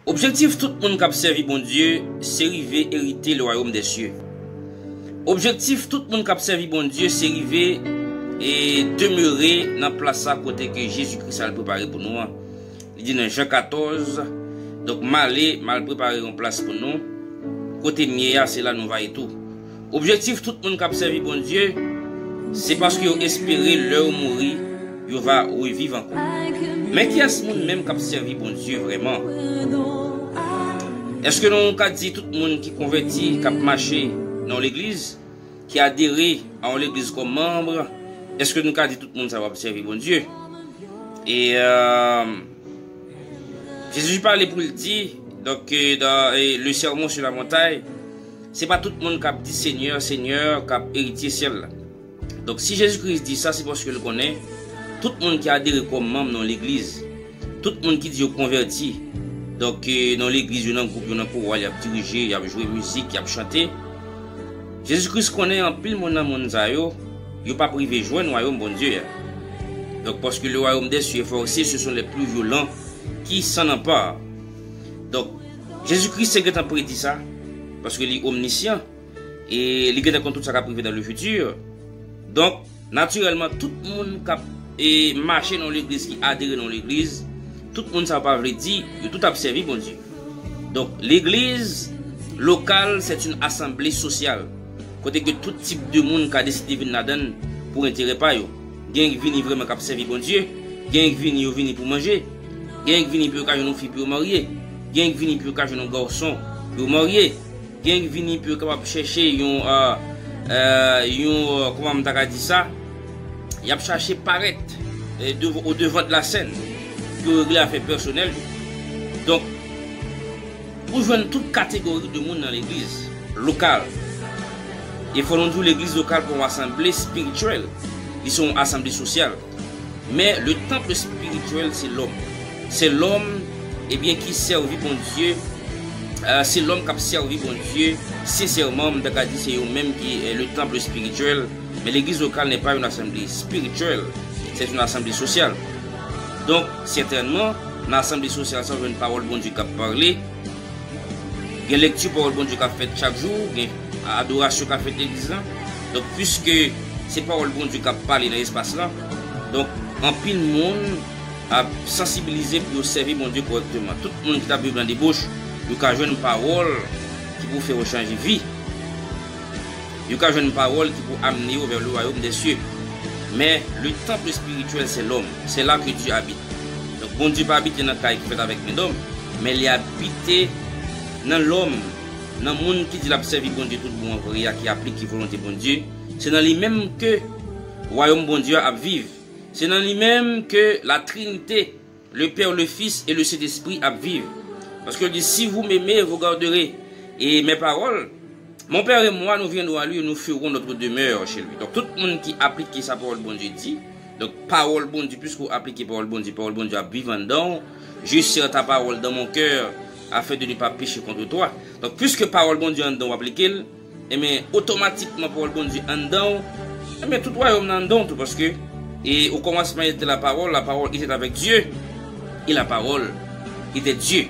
Objectif tout le monde qui a servi bon Dieu, c'est arriver hériter le royaume des cieux. Objectif tout le monde qui a servi bon Dieu, c'est arriver et demeurer dans la place à côté que Jésus-Christ a préparé pour nous. Il dit dans Jean 14, donc mal préparer une place pour nous. Côté mieux, c'est là nous va et tout. Objectif tout le monde qui a servi bon Dieu, c'est parce qu'il a espéré leur mourir, il va revivre encore. Mais qui est ce monde même qui a servi bon Dieu vraiment? Est-ce que nous avons dit tout le monde qui convertit, qui a marché dans l'église, qui a adhéré à l'église comme membre, est-ce que nous avons dit tout le monde ça va servir bon Dieu? Et Jésus parlait pour le dire, donc dans le sermon sur la montagne, c'est pas tout le monde qui a dit Seigneur, Seigneur, qui a hérité ciel. Donc si Jésus-Christ dit ça, c'est parce que le connaît. Tout le monde qui a adhéré comme membre dans l'église, tout le monde qui dit converti, donc dans l'église, il y a un groupe, il y a un chorale, il y a dirigé, il y a joué musique, il y a chanté. Jésus-Christ connaît en pile mon amour, il n'a pas privé jouer le royaume bon Dieu. Donc parce que le royaume des cieux est forcé, ce sont les plus violents qui s'en emparent. Donc Jésus-Christ c'est que prédit ça, parce qu'il est omniscient et il est contre tout ça qui a privé dans le futur. Donc naturellement tout le monde qui a marché dans l'église, qui a adhéré dans l'église, tout le monde ça va pas dire, il tout a servi bon Dieu. Donc l'église locale c'est une assemblée sociale. Côté que tout type de monde qui a décidé de venir là-dedans pour intérêt pas yo. Gen qui vient vraiment qui servir bon Dieu, gen qui vient pour manger, gen qui vient pour cacher nos filles pour marier, gen qui vient pour cacher nos garçons pour marier, gen qui vient pour capable chercher comment on t'a dit ça, il a cherché paraître au devant de la scène pour régler affaire personnelle. Donc pour joindre toute catégorie de monde dans l'église locale, il faut nous dire l'église locale pour une assemblée spirituelle. Ils sont assemblée sociale. Mais le temple spirituel, c'est l'homme. C'est l'homme qui servit bon Dieu. C'est l'homme qui a servi bon Dieu. Sincèrement, c'est eux-mêmes qui est le temple spirituel. Mais l'église locale n'est pas une assemblée spirituelle. C'est une assemblée sociale. Donc, certainement, dans l'assemblée sociale, ça veut une parole bon Dieu qui a parlé. Il y a une lecture parole bon Dieu qui a fait chaque jour. Il y a une adoration qui a fait l'église. Donc, puisque c'est pas le bon Dieu qui a parlé dans l'espace là. Donc, en pile monde a sensibilisé pour servir mon Dieu correctement. Tout le monde qui a bu dans des bouches, il a joué une parole qui peut faire changer de vie. Il a joué une parole qui peut amener vers le royaume des cieux. Mais le temple spirituel, c'est l'homme. C'est là que Dieu habite. Donc, bon Dieu pas habiter dans le cas qui fait avec mes hommes, mais il habite dans l'homme, dans le monde qui dit la servir bon Dieu tout bon vrai, qui applique la volonté bon Dieu. C'est dans lui-même que le royaume bon Dieu a vivre. C'est dans lui-même que la Trinité, le Père, le Fils et le Saint-Esprit a vivre. Parce que dit, si vous m'aimez, vous garderez et mes paroles. Mon Père et moi, nous viendrons à lui et nous ferons notre demeure chez lui. Donc tout le monde qui applique sa parole bon Dieu dit, donc parole bon Dieu, puisque vous appliquez parole bon Dieu a vivre en dedans, je serre ta parole dans mon cœur afin de ne pas pécher contre toi. Donc puisque parole bon Dieu en dedans, appliquez et mais automatiquement pour le bon Dieu en dedans, mais tout royaume en dedans, parce que et au commencement était la parole était avec Dieu et la parole était Dieu.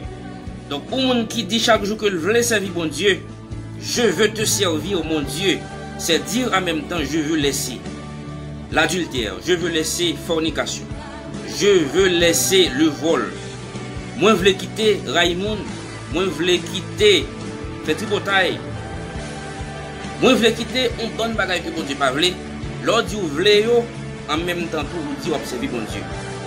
Donc au monde qui dit chaque jour que le voulait servir bon Dieu, je veux te servir mon Dieu, c'est dire en même temps je veux laisser l'adultère, je veux laisser fornication, je veux laisser le vol. Moi je veux quitter Raymond, moi je veux quitter fait tripotaille. Moi, je veux quitter un bon bagage que bon Dieu pas voulu. L'autre vous voulez en même temps pour vous dire observer bon Dieu.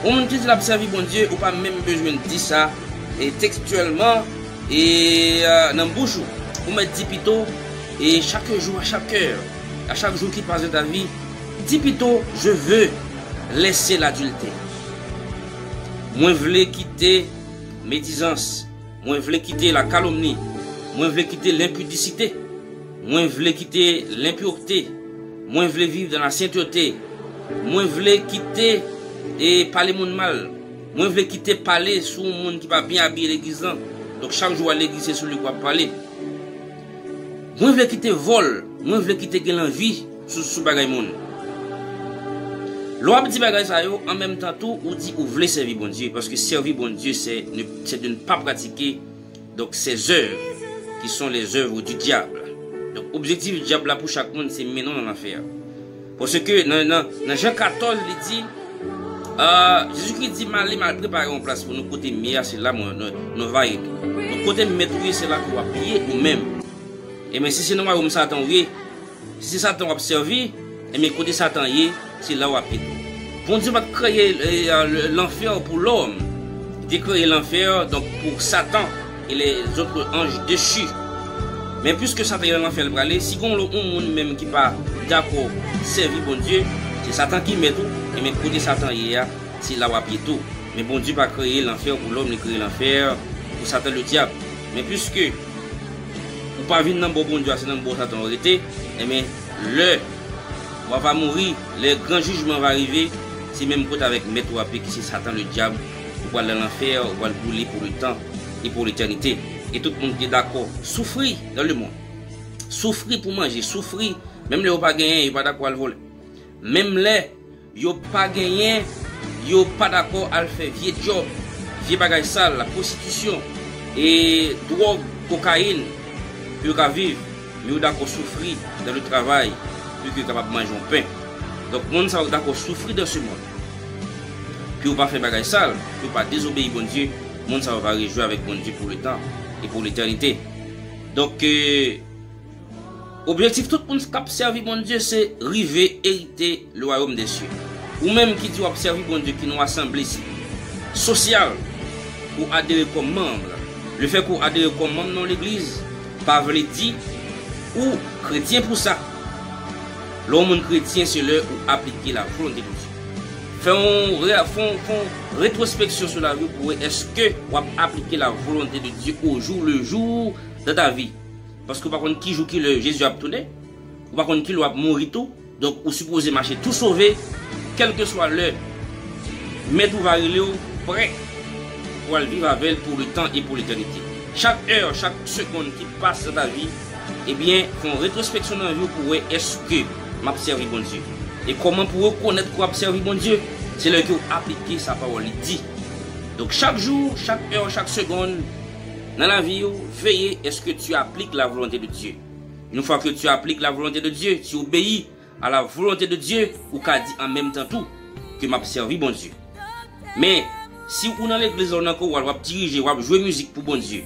On dit l'observer bon Dieu, ou pas même besoin de dire ça et textuellement et dans bouche. Vous mettez 10 pito et chaque jour, à chaque heure, à chaque jour qui passe de ta vie, 10 pito, je veux laisser l'adultère. Moi, je veux quitter médisance. Moi, je veux quitter la calomnie. Moi, je veux quitter l'impudicité. Moi, je voulais quitter l'impureté. Moi, je voulais vivre dans la sainteté. Moi, je voulais quitter et parler mon mal. Moi, je voulais quitter parler sur un monde qui va bien habiller l'église. Donc, chaque jour à l'église, c'est celui qui va parler. Moi, je voulais quitter vol. Moi, je voulais quitter l'envie sur bagay monde. L'on dit bagay ça en même temps tout, ou dit ou voulez servir bon Dieu. Parce que servir bon Dieu, c'est de ne pas pratiquer donc ses œuvres, qui sont les œuvres du diable. Donc, objectif du diable là pour chaque monde, c'est mener dans l'enfer. Parce que dans Jean 14, il dit, Jésus-Christ dit, mal préparer une place pour nous côté meilleur, c'est là nous va et tout. Donc, côté mettre, c'est là qu'on va payer nous-mêmes. Et mais si c'est nous comme Satan, oui, si Satan va servir, et mais côté Satan, c'est là où va payer tout. Bon Dieu va créer l'enfer pour l'homme. Il a créé l'enfer donc pour Satan et les autres anges déchus. Mais puisque Satan est dans l'enfer, si on a un même qui pas d'accord servir bon Dieu, c'est Satan qui met tout. Et même côté Satan, c'est là où va payer tout. Mais bon Dieu va créer l'enfer pour l'homme, il crée l'enfer pour Satan le diable. Mais puisque ou pas venir dans le bon Dieu, c'est dans le bon Satan arrêté, et bien on va mourir, le grand jugement va arriver, c'est même côté avec maître ou qui c'est Satan le diable, ou va dans l'enfer, ou va le brûler pour le temps et pour l'éternité. Et tout le monde qui est d'accord, souffrir dans le monde, souffrir pour manger, souffrir, même les qui n'ont pas gagné, ils ne sont pas d'accord à le voler. Même les qui n'ont pas gagné, ils ne sont pas d'accord à le faire, vieux job, vieux bagaille sale, la prostitution, et drogue, cocaïne, puis ils vivent, mais ils sont d'accord souffrir dans le travail, puis ils sont capables de manger un pain. Donc, le monde est d'accord souffrir dans ce monde. Puis ils ne pas faire bagaille sale, puis ils ne pas désobéir bon Dieu, le monde va réjouir avec bon Dieu pour le temps et pour l'éternité. Donc, objectif tout le monde qui a servi bon Dieu, c'est arriver hériter le royaume des cieux. Ou même qui dit observer bon Dieu qui nous assemble ici, social, pour adhérer comme membre. Le fait qu'on adhère comme membre dans l'église, pas veut dire ou chrétien pour ça. L'homme chrétien, c'est le où appliquer la volonté de Dieu. Font rétrospection sur la vie pour est-ce que vous appliquer la volonté de Dieu au jour le jour de ta vie. Parce que par contre, qui joue qui le Jésus a tourné, ou par contre, qui doit mourir tout, donc vous supposez marcher tout sauver, quel que soit l'heure. Mais tout va aller prêt pour vivre avec elle pour le temps et pour l'éternité. Chaque heure, chaque seconde qui passe dans ta vie, eh bien, font rétrospection dans la vie pour est-ce que m'a servi bon Dieu. Et comment pour reconnaître qu'on servi bon Dieu, c'est là que vous appliquez sa parole, il dit. Donc chaque jour, chaque heure, chaque seconde, dans la vie, veillez, est-ce que tu appliques la volonté de Dieu. Une fois que tu appliques la volonté de Dieu, tu obéis à la volonté de Dieu, ou qu'a dit en même temps tout, que m'a servi bon Dieu. Mais, si vous dans l'église, on va diriger, on va jouer musique pour bon Dieu,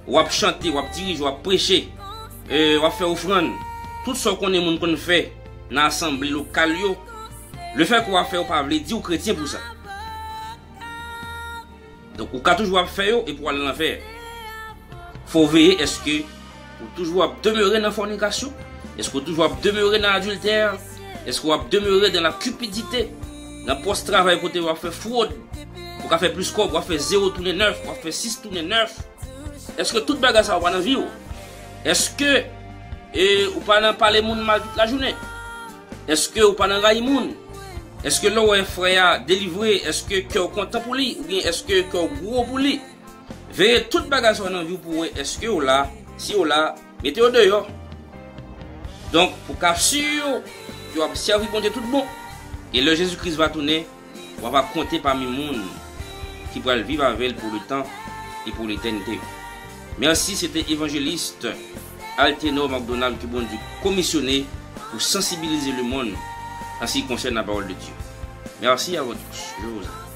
on va chanter, on va diriger, on va prêcher, on va faire offrande, tout ce qu'on fait dans l'assemblée locale, le fait qu'on va faire, on va dire aux chrétiens pour ça. Donc, on va toujours faire et pour aller en faire. Il faut veiller, est-ce que vous toujours demeurer dans la fornication? Est-ce que vous toujours demeurer dans l'adultère? Est-ce que vous demeurer dans la cupidité? Dans le post-travail, pour faire fraude? Pour faire plus quoi? Pour faire 0 tourner 9? Pour faire 6 tourner 9? Est-ce que toute bagarre ça va dans la vie? Est-ce que vous ne parlez pas mal toute la journée? Est-ce que vous ne parlez pas de monde? Est-ce que l'on est frère délivré? Est-ce que vous êtes content pour lui? Ou bien est-ce que vous êtes gros pour lui? Veillez toute bagarre dans la vie pour vous. Est-ce que vous là? Si vous là, mettez-vous dehors. Donc, pour qu'à sûr, tu vas servir pour tout bon. Et le Jésus-Christ va tourner, on va compter parmi les gens qui vont vivre avec elle pour le temps et pour l'éternité. Merci, c'était évangéliste Altenor McDonald qui bon Dieu commissionné pour sensibiliser le monde en ce qui concerne la parole de Dieu. Merci à vous tous. Je vous aime.